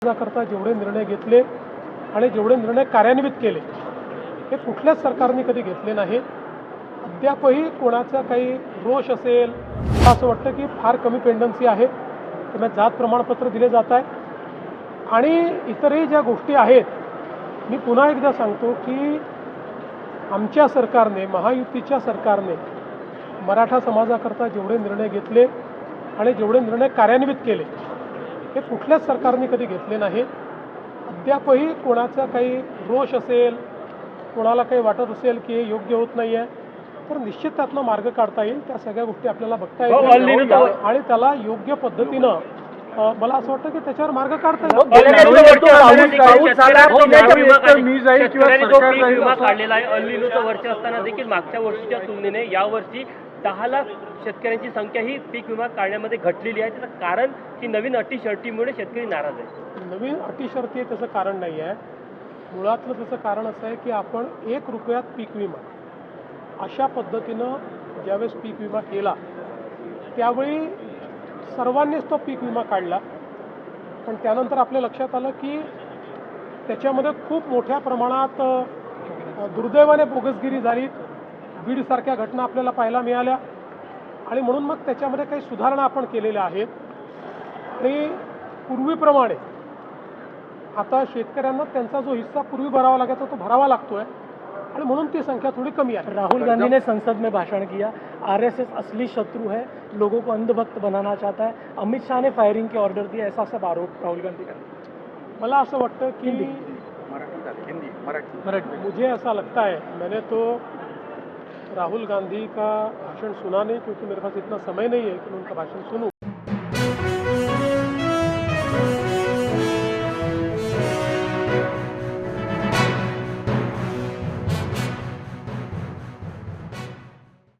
करता जेवढे निर्णय घेतले आणि जेवढे निर्णय कार्यान्वित केले हे कुठल्याच सरकारने कधी घेतले नाही. अद्यापही कोणाचा काही रोष असेल असं वाटतं की फार कमी पेंडन्सी आहे, त्यांना जात प्रमाणपत्र दिले जात आहे आणि इतरही ज्या गोष्टी आहेत. मी पुन्हा एकदा सांगतो की आमच्या सरकारने, महायुतीच्या सरकारने मराठा समाजाकरता जेवढे निर्णय घेतले आणि जेवढे निर्णय कार्यान्वित केले हे कुठल्याच सरकारने कधी घेतले नाही. अद्यापही कोणाचा काही रोष असेल, कोणाला काही वाटत असेल की हे योग्य होत नाही आहे, तर निश्चित त्यातनं मार्ग काढता येईल. त्या सगळ्या गोष्टी आपल्याला बघता येतील आणि त्याला योग्य पद्धतीनं मला असं वाटतं की त्याच्यावर मार्ग काढता येईल. काढलेला आहे. अल्निनोचं वर्ष असताना देखील मागच्या वर्षीच्या तुलनेने यावर्षी 10 लाख शेतकऱ्यांची संख्या ही पीक विमा काढण्यामध्ये घटलेली आहे. त्याचं कारण की नवीन अटी शर्तीमुळे शेतकरी नाराज आहे. नवीन अटी शर्ती त्याचं कारण नाही आहे. मुळातलं त्याचं कारण असं आहे की आपण 1 रुपयात पीक विमा अशा पद्धतीनं ज्यावेळेस पीक विमा केला त्यावेळी सर्वांनीच तो पीक विमा काढला, पण त्यानंतर आपल्या लक्षात आलं की त्याच्यामध्ये खूप मोठ्या प्रमाणात दुर्दैवाने बोगसगिरी झाली. बीडसारख्या घटना आपल्याला पाहायला मिळाल्या आणि म्हणून मग त्याच्यामध्ये काही सुधारणा आपण केलेल्या आहेत आणि पूर्वीप्रमाणे आता शेतकऱ्यांना त्यांचा जो हिस्सा पूर्वी भरावा लागायचा तो भरावा लागतो आहे आणि म्हणून ती संख्या थोडी कमी आहे. राहुल गांधी ने संसद में भाषण किया, आरएसएस असली शत्रु है, लोगों को अंधभक्त बनाना चाहता है. अमित शाह ने फायरिंग के ऑर्डर दिया, ऐसा सब आरोप राहुल गांधी का. मला असं वाटतं की मुझे ऐसा लगता है, मैंने तो राहुल गांधी का भाषण सुना नहीं क्योंकि मेरे पास इतना समय नहीं है कि मैं उनका भाषण सुनूं,